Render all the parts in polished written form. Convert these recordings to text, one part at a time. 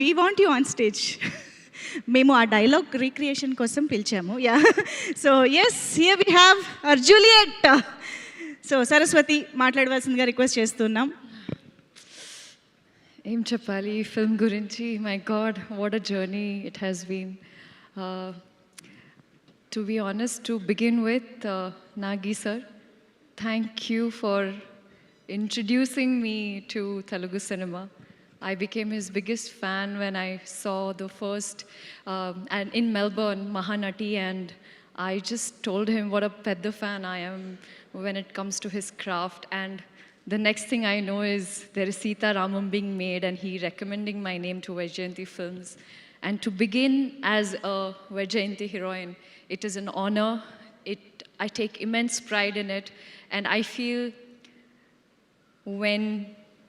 We want you on stage. మేము ఆ dialogue recreation కోసం పిలిచాము. Yeah, so yes, here we have our Juliet. So Saraswati మాట్లాడవలసిందిగా request చేస్తున్నాం. ఏం చెప్పాలి ఈ ఫిల్మ్ గురించి? My god, what a journey it has been. To be honest, to begin with, Nagi sir, thank you for introducing me to Telugu cinema. I became his biggest fan when I saw the first, and in Melbourne, Mahanati, and I just told him what a pedda fan I am when it comes to his craft. And the next thing I know is there is Sita Ramam being made, and he recommending my name to Vaijayanti Films. And to begin as a Vaijayanti heroine, it is an honor. I take immense pride in it, and I feel when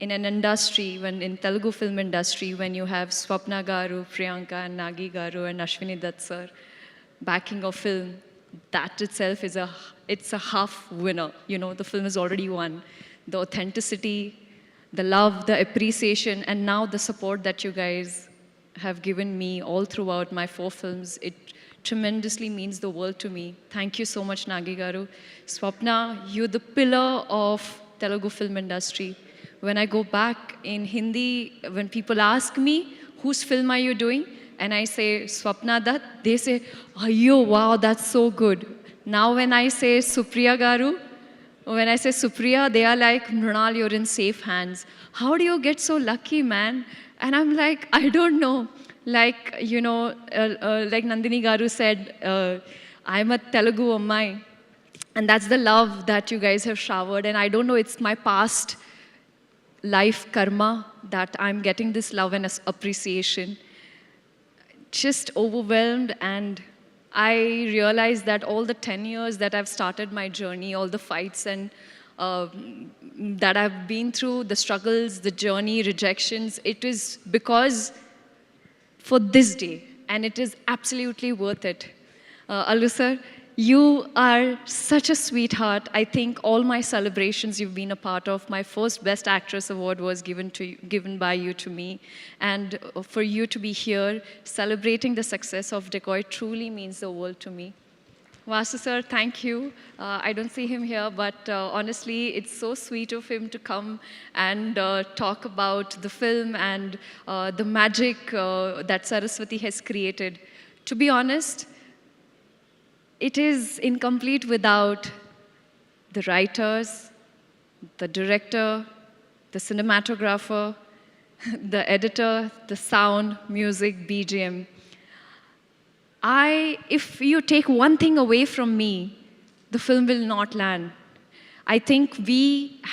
in an industry, when in Telugu film industry, when you have Swapna Garu, Priyanka and Nagi Garu and Ashwini Dutt sir backing a film, that itself is it's a half winner. You know, the film is already won. The authenticity, the love, the appreciation, and now the support that you guys have given me all throughout my 4 films, it tremendously means the world to me. Thank you so much, Nagi Garu. Swapna, you're the pillar of Telugu film industry. When I go back in Hindi, when people ask me, whose film are you doing? And I say, Swapna Dutt, they say, Ayyo, wow, that's so good. Now when I say Supriya Garu, when I say Supriya, they are like, Mrunal, you're in safe hands. How do you get so lucky, man? And I'm like, I don't know. Like, you know, like Nandini Garu said, I'm a Telugu Ammai. And that's the love that you guys have showered. And I don't know, it's my past life karma that I'm getting this love and appreciation. Just overwhelmed, and I realized that all the 10 years that I've started my journey, all the fights and that I've been through, the struggles, the journey, rejections, it is because for this day, and it is absolutely worth it. Allu sir, you are such a sweetheart. I think all my celebrations you've been a part of. My first Best Actress award was given by you to me, and for you to be here celebrating the success of Decoy truly means the world to me. Vasu sir, thank you. I don't see him here, but honestly, it's so sweet of him to come and talk about the film and the magic that Saraswati has created. To be honest, it is incomplete without the writers, the director, the cinematographer, the editor, the sound, music, BGM. If you take one thing away from me, the film will not land. I think we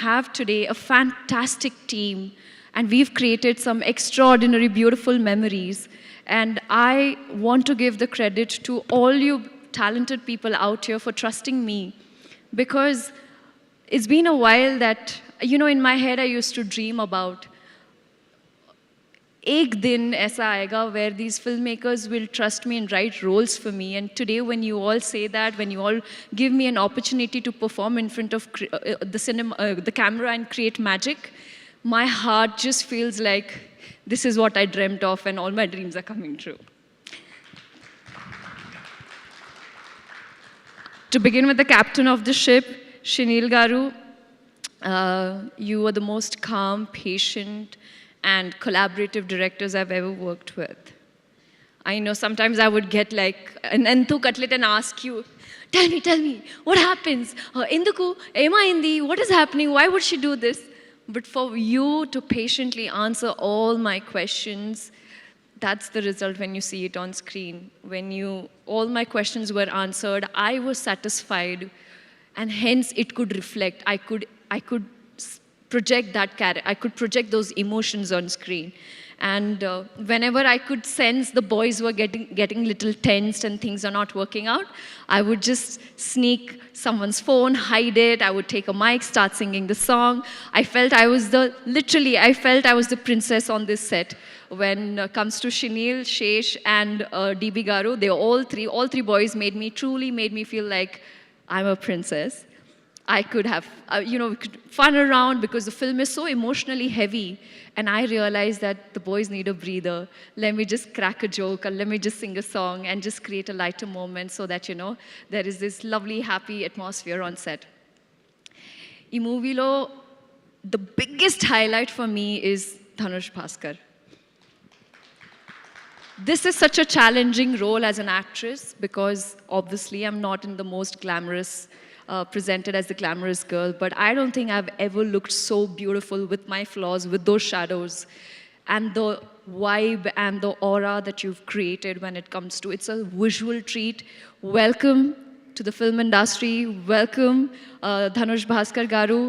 have today a fantastic team, and we've created some extraordinary, beautiful memories. And I want to give the credit to all you talented people out here for trusting me, because it's been a while that, you know, in my head I used to dream about ek din aisa aayega where these filmmakers will trust me and write roles for me. And today when you all say that, when you all give me an opportunity to perform in front of the camera and create magic, my heart just feels like this is what I dreamt of and all my dreams are coming true. To begin with the captain of the ship, Shinil Garu, you are the most calm, patient, and collaborative directors I've ever worked with. I know sometimes I would get like an enthu cutlet and ask you, tell me, what happens? Induku, ema indi, what is happening? Why would she do this? But for you to patiently answer all my questions, that's the result when you see it on screen. When all my questions were answered, I was satisfied, and hence it could reflect. I could project that character. I could project those emotions on screen. And whenever I could sense the boys were getting little tensed and things are not working out, I would just sneak someone's phone, hide it. I would take a mic, start singing the song. I felt I was the princess on this set. When it comes to Shinil, Shesh, and DB Garu, all three boys truly made me feel like I'm a princess. I could have, we could fun around because the film is so emotionally heavy. And I realized that the boys need a breather. Let me just crack a joke or let me just sing a song and just create a lighter moment so that, there is this lovely, happy atmosphere on set. ఈ మూవీలో the biggest highlight for me is Dhanush Bhaskar. This is such a challenging role as an actress because obviously I'm not in the most glamorous, presented as the glamorous girl, but I don't think I've ever looked so beautiful with my flaws, with those shadows, and the vibe and the aura that you've created when it comes to, it's a visual treat. Welcome to the film industry. Welcome, Dhanush Bhaskar Garu.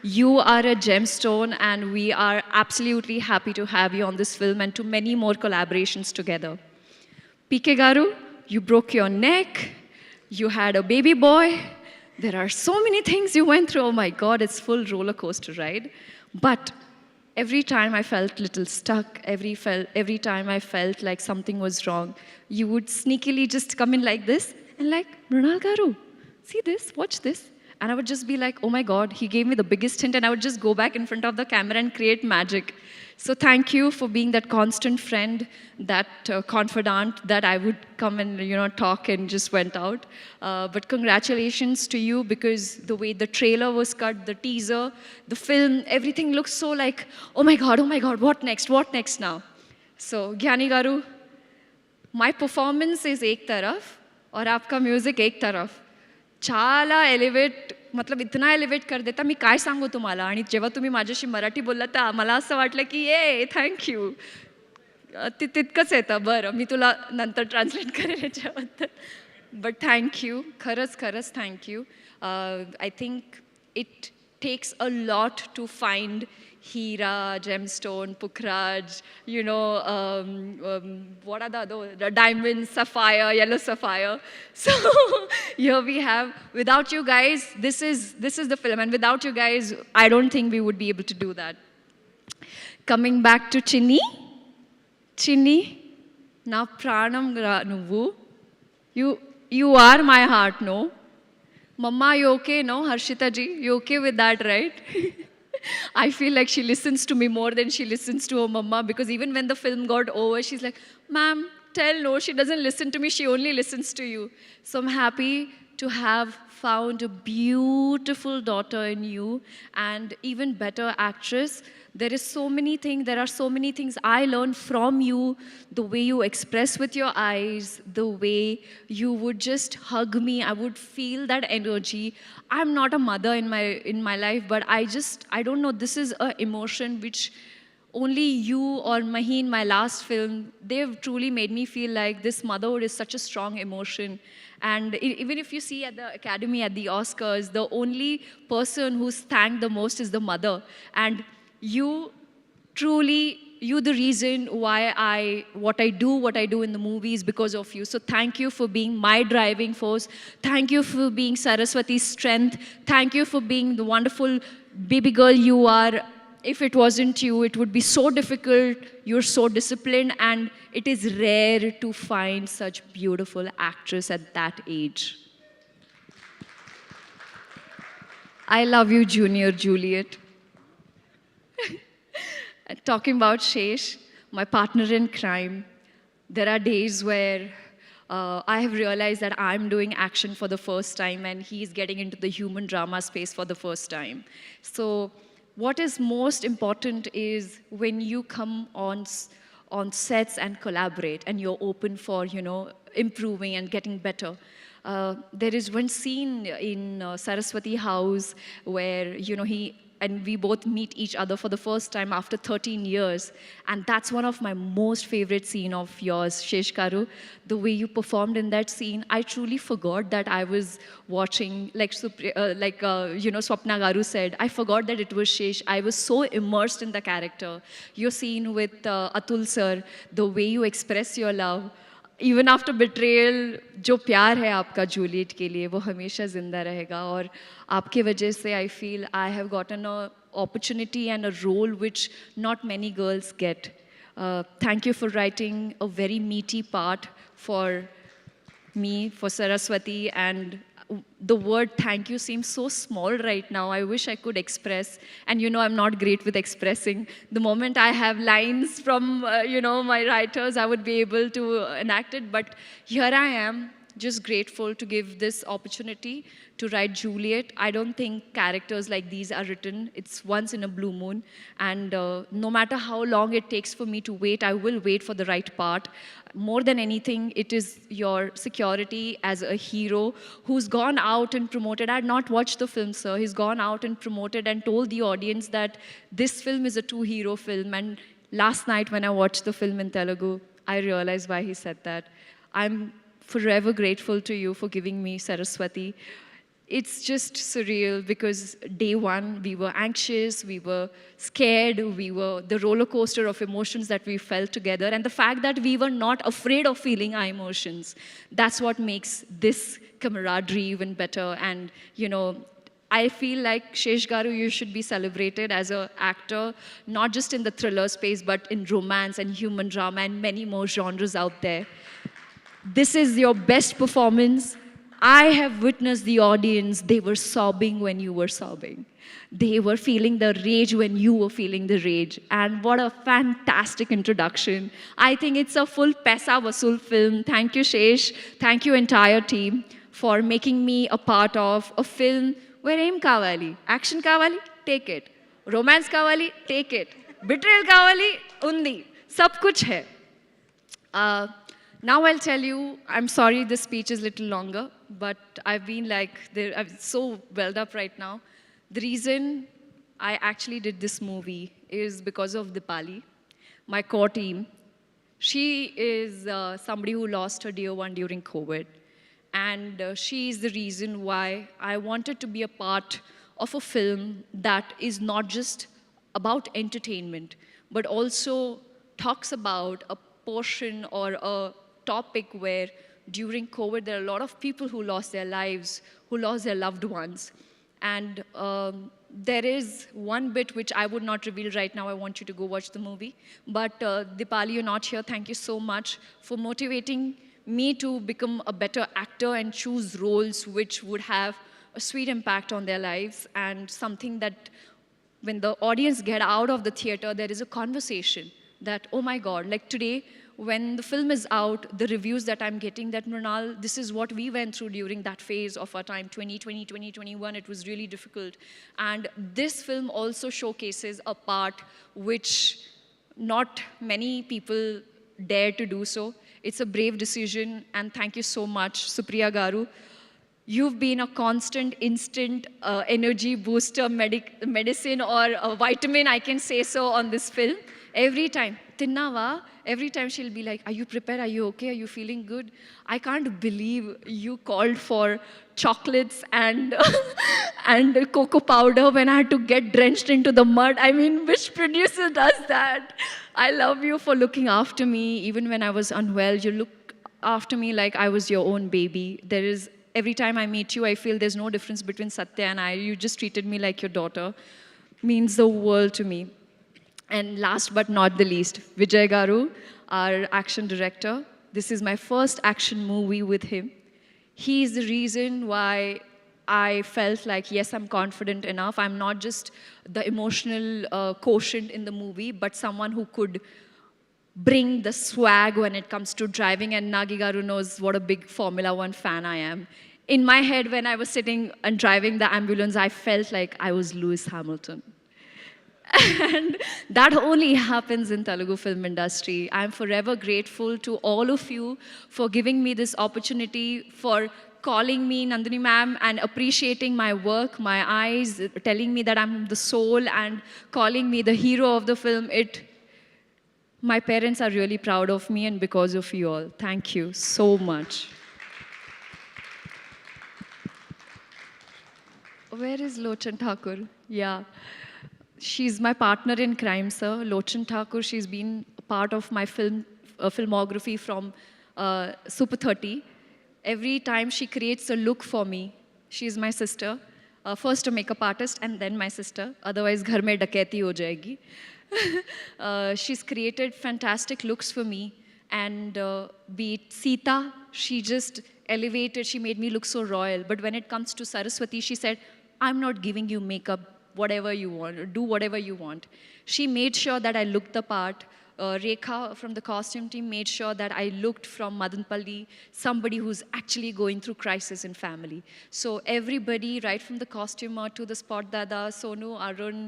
You are a gemstone, and we are absolutely happy to have you on this film and to many more collaborations together. PK Garu, you broke your neck, you had a baby boy. There are so many things you went through. Oh my God, it's full roller coaster ride. But every time I felt little stuck, every time I felt like something was wrong, you would sneakily just come in like this and like, Mrunal Garu, see this, watch this. And I would just be like, oh my God, he gave me the biggest hint, and I would just go back in front of the camera and create magic. So thank you for being that constant friend, that confidant that I would come and, talk and just went out. But congratulations to you, because the way the trailer was cut, the teaser, the film, everything looks so like, oh my God, what next now? So Gyani Garu, my performance is ek taraf, और आपका music एक तरफ. చాలా elevate, मतलब इतना elevate कर देता. मी काय सांगू तुम्हाला. आणि जेव्हा तुम्ही माझ्याशी मराठी बोललात तर मला असं वाटलं की थँक्यू, तितकंच येतं. बरं, मी तुला नंतर ट्रान्सलेट करेन याच्याबद्दल. बट थँक्यू, खरंच thank you. I think it takes a lot to find Hira, gemstone, Pukhraj, what are the other, the diamond, sapphire, yellow sapphire. So here we have, without you guys, this is the film, and without you guys, I don't think we would be able to do that. Coming back to Chinni, na pranam nuvu, you are my heart, no? Mama, you okay, no? Harshita ji, you okay with that, right? I feel like she listens to me more than she listens to her mama, because even when the film got over, she's like, ma'am, no, she doesn't listen to me, she only listens to you. So I'm happy to have found a beautiful daughter in you, and even better actress. There are so many things I learned from you, the way you express with your eyes, the way you would just hug me. I would feel that energy. I'm not a mother in my life, but I don't know, this is an emotion which only you or Maheen, my last film, they've truly made me feel like this motherhood is such a strong emotion. And even if you see at the Academy, at the Oscars, the only person who's thanked the most is the mother. And you the reason why what I do in the movies, because of you. So thank you for being my driving force. Thank you for being Saraswati's strength. Thank you for being the wonderful baby girl you are. If it wasn't you, it would be so difficult. You're so disciplined, and it is rare to find such beautiful actress at that age. I love you, Junior Juliet. Talking about Shesh, my partner in crime, there are days where I have realized that I'm doing action for the first time and he's getting into the human drama space for the first time. So what is most important is when you come on sets and collaborate and you're open for, improving and getting better. There is one scene in Saraswati House where, and we both meet each other for the first time after 13 years. And that's one of my most favorite scene of yours, Shesh Garu. The way you performed in that scene, I truly forgot that I was watching, like Swapna Garu said, I forgot that it was Shesh. I was so immersed in the character. Your scene with Atul sir, the way you express your love, even after betrayal, जो प्यार है आपका Juliet के लिए वो हमेशा ज़िंदा रहेगा. और आपके वजह से I feel I have gotten a opportunity and a role which not many girls get. Thank you for writing a very meaty part for me, for Saraswati, and the word thank you seems so small right now. I wish I could express. And I'm not great with expressing. The moment I have lines from, my writers, I would be able to enact it. But here I am, just grateful to give this opportunity to write Juliet. I don't think characters like these are written. It's once in a blue moon. And no matter how long it takes for me to wait, I will wait for the right part. More than anything, it is your security as a hero who's gone out and promoted. I had not watched the film, sir. He's gone out and promoted and told the audience that this film is a two-hero film. And last night when I watched the film in Telugu, I realized why he said that. I'm forever grateful to you for giving me Saraswati. It's just surreal because day one, we were anxious, we were scared, we were the roller coaster of emotions that we felt together. And the fact that we were not afraid of feeling our emotions, that's what makes this camaraderie even better. And, I feel like Shesh Garu, you should be celebrated as an actor, not just in the thriller space, but in romance and human drama and many more genres out there. This is your best performance. I have witnessed the audience. They were sobbing when you were sobbing. They were feeling the rage when you were feeling the rage. And what a fantastic introduction. I think it's a full Paisa Vasool film. Thank you, Shesh. Thank you, entire team, for making me a part of a film where aim kawali, action kawali, take it. Romance kawali, take it. Betrayal kawali, undi. Sab kuch hai. Now I'll tell you, I'm sorry this speech is a little longer, but I've been I'm so welled up right now. The reason I actually did this movie is because of Dipali, my core team. She is somebody who lost her dear one during COVID. And she is the reason why I wanted to be a part of a film that is not just about entertainment, but also talks about a portion or a topic where during COVID, there are a lot of people who lost their lives, who lost their loved ones. And there is one bit which I would not reveal right now. I want you to go watch the movie. But Dipali, you're not here. Thank you so much for motivating me to become a better actor and choose roles which would have a sweet impact on their lives and something that when the audience get out of the theater, there is a conversation that, oh my God, like today, when the film is out, the reviews that I'm getting that, Mrinal, this is what we went through during that phase of our time, 2020, 2021, it was really difficult. And this film also showcases a part which not many people dare to do so. It's a brave decision, and thank you so much, Supriya Garu. You've been a constant, instant energy booster, medicine or a vitamin, I can say so, on this film. Every time, Tinnava, every time she'll be like, are you prepared? Are you okay? Are you feeling good? I can't believe you called for chocolates and, and cocoa powder when I had to get drenched into the mud. I mean, which producer does that? I love you for looking after me. Even when I was unwell, you look after me like I was your own baby. There is, every time I meet you, I feel there's no difference between Satya and I. You just treated me like your daughter. Means the world to me. And last but not the least, Vijay Garu, our action director. This is my first action movie with him. He is the reason why I felt like, yes, I'm confident enough. I'm not just the emotional quotient in the movie, but someone who could bring the swag when it comes to driving. And Nagi Garu knows what a big Formula One fan I am. In my head, when I was sitting and driving the ambulance, I felt like I was Lewis Hamilton. And that only happens in Telugu film industry. I'm forever grateful to all of you for giving me this opportunity, for calling me Nandini ma'am and appreciating my work, my eyes, telling me that I'm the soul and calling me the hero of the film. My parents are really proud of me and because of you all. Thank you so much. Where is Lochan Thakur? Yeah. She's my partner in crime, sir. Lochan Thakur, she's been a part of my filmography from Super 30. Every time she creates a look for me, she's my sister. First a makeup artist and then my sister. Otherwise, ghar mein daketi ho jayegi. She's created fantastic looks for me. And be it Sita, she just elevated. She made me look so royal. But when it comes to Saraswati, she said, I'm not giving you makeup, whatever you want, or do whatever you want. She made sure that I looked the part. Rekha from the costume team made sure that I looked from Madanpalli, somebody who's actually going through crisis in family. So everybody, right from the costumer to the spot dada, Sonu, Arun,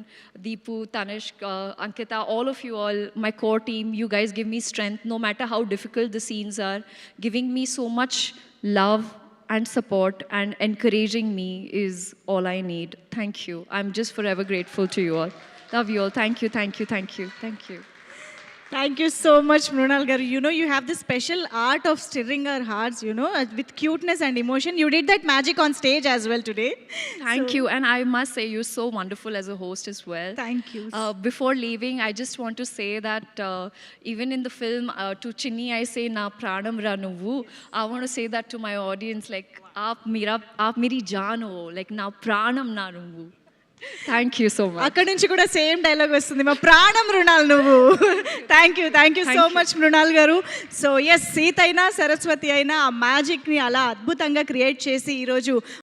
Deepu, Tanishk, Ankita, all of you all, my core team, you guys give me strength no matter how difficult the scenes are, giving me so much love and support and encouraging me is all I need. Thank you. I'm just forever grateful to you all. Love you all. Thank you, thank you, thank you, thank you. Thank you so much, Mrunal garu. You know, you have this special art of stirring our hearts, you know, with cuteness and emotion. You did that magic on stage as well today. Thank you. And I must say, you're so wonderful as a host as well. Thank you. Before leaving, I just want to say that even in the film, to Chinni, I say, Na pranam ra nuvu. I want to say that to my audience, like, aap meri jaan ho, like, na pranam na nuvu. Thank you so much. అక్కడ నుంచి కూడా same dialogue వస్తుంది, మా ప్రాణం మృణాల్ నువ్వు. Thank you so much Mrunal గారు. So yes, Sita అయినా సరస్వతి అయినా ఆ మ్యాజిక్ని అలా అద్భుతంగా క్రియేట్ చేసి ఈరోజు